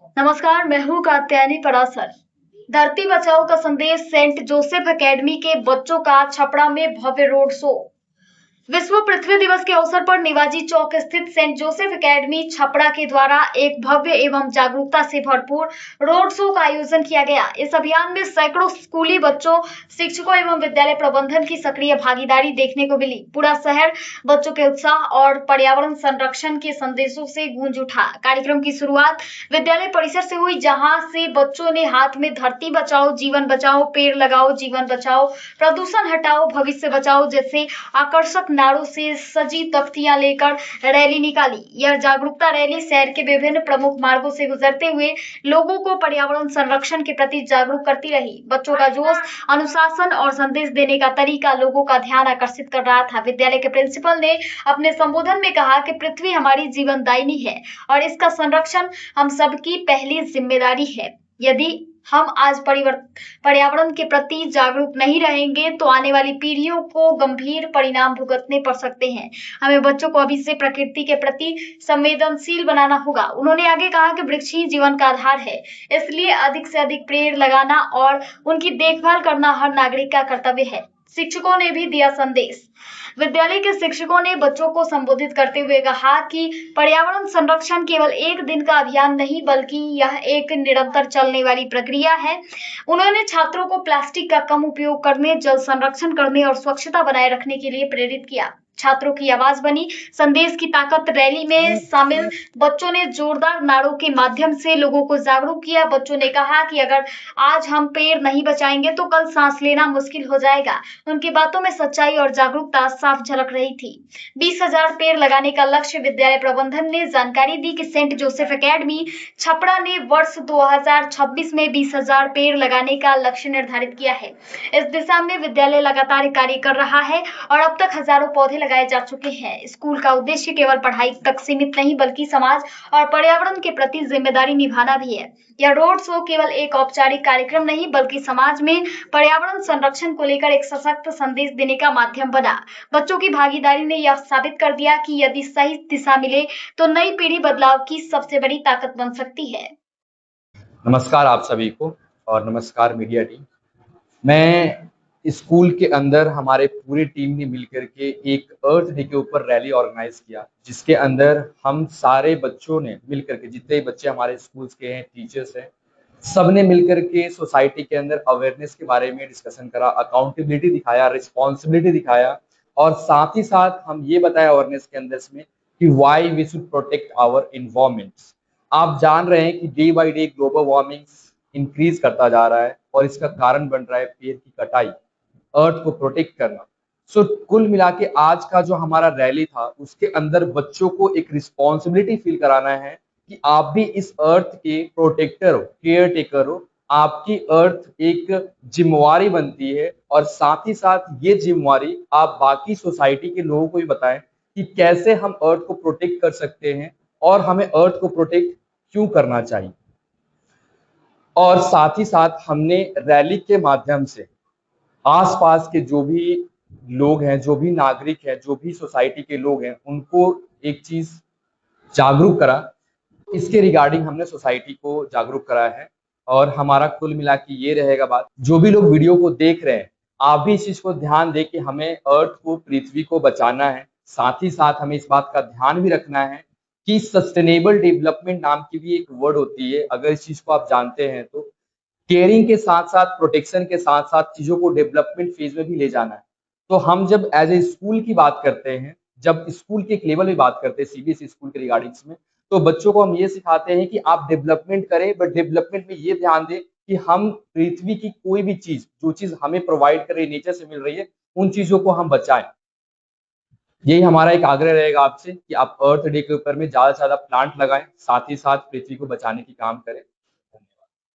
नमस्कार, मैं हूँ कात्यायनी परासर। धरती बचाओ का संदेश सेंट जोसेफ एकेडमी के बच्चों का छपरा में भव्य रोड शो। विश्व पृथ्वी दिवस के अवसर पर निवाजी चौक स्थित सेंट जोसेफ एकेडमी छपरा के द्वारा एक भव्य एवं जागरूकता से भरपूर रोड शो का आयोजन किया गया। इस अभियान में सैकड़ों स्कूली बच्चों, शिक्षकों एवं विद्यालय प्रबंधन की सक्रिय भागीदारी देखने को मिली। पूरा शहर बच्चों के उत्साह और पर्यावरण संरक्षण के संदेशों से गूंज उठा। कार्यक्रम की शुरुआत विद्यालय परिसर से हुई, जहां से बच्चों ने हाथ में धरती बचाओ, जीवन बचाओ, पेड़ लगाओ, जीवन बचाओ, प्रदूषण हटाओ, भविष्य बचाओ जैसे आकर्षक नारों से सजी तख्तियां लेकर रैली निकाली। यह जागरूकता रैली शहर के विभिन्न प्रमुख मार्गों से गुजरते हुए लोगों को पर्यावरण संरक्षण के प्रति जागरूक करती रही। बच्चों का जोश, अनुशासन और संदेश देने का तरीका लोगों का ध्यान आकर्षित कर रहा था। विद्यालय के प्रिंसिपल ने अपने संबोधन में कहा कि पृथ्वी हमारी जीवनदायिनी है और इसका संरक्षण हम सबकी पहली जिम्मेदारी है। यदि हम आज पर्यावरण के प्रति जागरूक नहीं रहेंगे तो आने वाली पीढ़ियों को गंभीर परिणाम भुगतने पड़ सकते हैं। हमें बच्चों को अभी से प्रकृति के प्रति संवेदनशील बनाना होगा। उन्होंने आगे कहा कि वृक्ष ही जीवन का आधार है, इसलिए अधिक से अधिक पेड़ लगाना और उनकी देखभाल करना हर नागरिक का कर्तव्य है। शिक्षकों ने भी दिया संदेश। विद्यालय के शिक्षकों ने बच्चों को संबोधित करते हुए कहा कि पर्यावरण संरक्षण केवल एक दिन का अभियान नहीं, बल्कि यह एक निरंतर चलने वाली प्रक्रिया है। उन्होंने छात्रों को प्लास्टिक का कम उपयोग करने, जल संरक्षण करने और स्वच्छता बनाए रखने के लिए प्रेरित किया। छात्रों की आवाज बनी संदेश की ताकत। रैली में शामिल बच्चों ने जोरदार नारों के माध्यम से लोगों को जागरूक किया। बच्चों ने कहा कि अगर आज हम पेड़ नहीं बचाएंगे तो कल सांस लेना मुश्किल हो जाएगा। उनकी बातों में सच्चाई और जागरूकता साफ झलक रही थी। 20,000 पेड़ लगाने का लक्ष्य। विद्यालय प्रबंधन ने जानकारी दी कि सेंट जोसेफ एकेडमी छपरा ने वर्ष 2026 में 20,000 पेड़ लगाने का लक्ष्य निर्धारित किया है। इस दिशा में विद्यालय लगातार कार्य कर रहा है और अब तक हजारों पौधे लगाए जा चुके हैं। स्कूल का उद्देश्य केवल पढ़ाई तक सीमित नहीं, बल्कि समाज और पर्यावरण के प्रति जिम्मेदारी निभाना भी है। यह रोड शो केवल एक औपचारिक कार्यक्रम नहीं, बल्कि समाज में पर्यावरण संरक्षण को लेकर एक सशक्त संदेश देने का माध्यम बना। बच्चों की भागीदारी ने यह साबित कर दिया कि यदि सही दिशा मिले तो नई पीढ़ी बदलाव की सबसे बड़ी ताकत बन सकती है। नमस्कार आप सभी को और नमस्कार मीडिया टीम। मैं स्कूल के अंदर हमारे पूरी टीम ने मिलकर के एक अर्थ डे के ऊपर रैली ऑर्गेनाइज किया, जिसके अंदर हम सारे बच्चों ने मिलकर के, जितने बच्चे हमारे स्कूल्स के हैं, टीचर्स हैं, सब ने मिलकर के सोसाइटी के अंदर अवेयरनेस के बारे में डिस्कशन करा, अकाउंटेबिलिटी दिखाया, रिस्पॉन्सिबिलिटी दिखाया और साथ ही साथ हम ये बताया अवेयरनेस के अंदर में कि why we should protect our environments. आप जान रहे हैं कि day by day global warming increase करता जा रहा है और इसका कारण बन रहा है पेड़ की कटाई, अर्थ को प्रोटेक्ट करना। सो कुल मिला के आज का जो हमारा रैली था उसके अंदर बच्चों को एक रिस्पॉन्सिबिलिटी फील कराना है कि आप भी इस अर्थ के प्रोटेक्टर हो, केयर टेकर हो। आपकी अर्थ एक जिम्मेवारी बनती है और साथ ही साथ ये जिम्मेवारी आप बाकी सोसाइटी के लोगों को भी बताएं कि कैसे हम अर्थ को प्रोटेक्ट कर सकते हैं और हमें अर्थ को प्रोटेक्ट क्यों करना चाहिए। और साथ ही साथ हमने रैली के माध्यम से आसपास के जो भी लोग हैं, जो भी नागरिक हैं, जो भी सोसाइटी के लोग हैं, उनको एक चीज जागरूक करा। इसके रिगार्डिंग हमने सोसाइटी को जागरूक करा है और हमारा कुल मिला के ये रहेगा बात, जो भी लोग वीडियो को देख रहे हैं आप भी इस चीज को ध्यान दें कि हमें अर्थ को, पृथ्वी को बचाना है। साथ ही साथ हमें इस बात का ध्यान भी रखना है कि सस्टेनेबल डेवलपमेंट नाम की भी एक वर्ड होती है, अगर इस चीज को आप जानते हैं तो केयरिंग के साथ साथ, प्रोटेक्शन के साथ साथ चीजों को डेवलपमेंट फेज में भी ले जाना है। तो हम जब एज ए स्कूल की बात करते हैं, जब स्कूल के एक लेवल में बात करते हैं सीबीएसई स्कूल के रिगार्डिंग्स में, तो बच्चों को हम ये सिखाते हैं कि आप डेवलपमेंट करें, बट डेवलपमेंट में ये ध्यान दें कि हम पृथ्वी की कोई भी चीज, जो चीज हमें प्रोवाइड कर रही है, नेचर से मिल रही है, उन चीजों को हम बचाएं। यही हमारा एक आग्रह रहेगा आपसे कि आप अर्थ डे के ऊपर में ज्यादा से ज्यादा प्लांट लगाएं, साथ ही साथ पृथ्वी को बचाने की काम करें।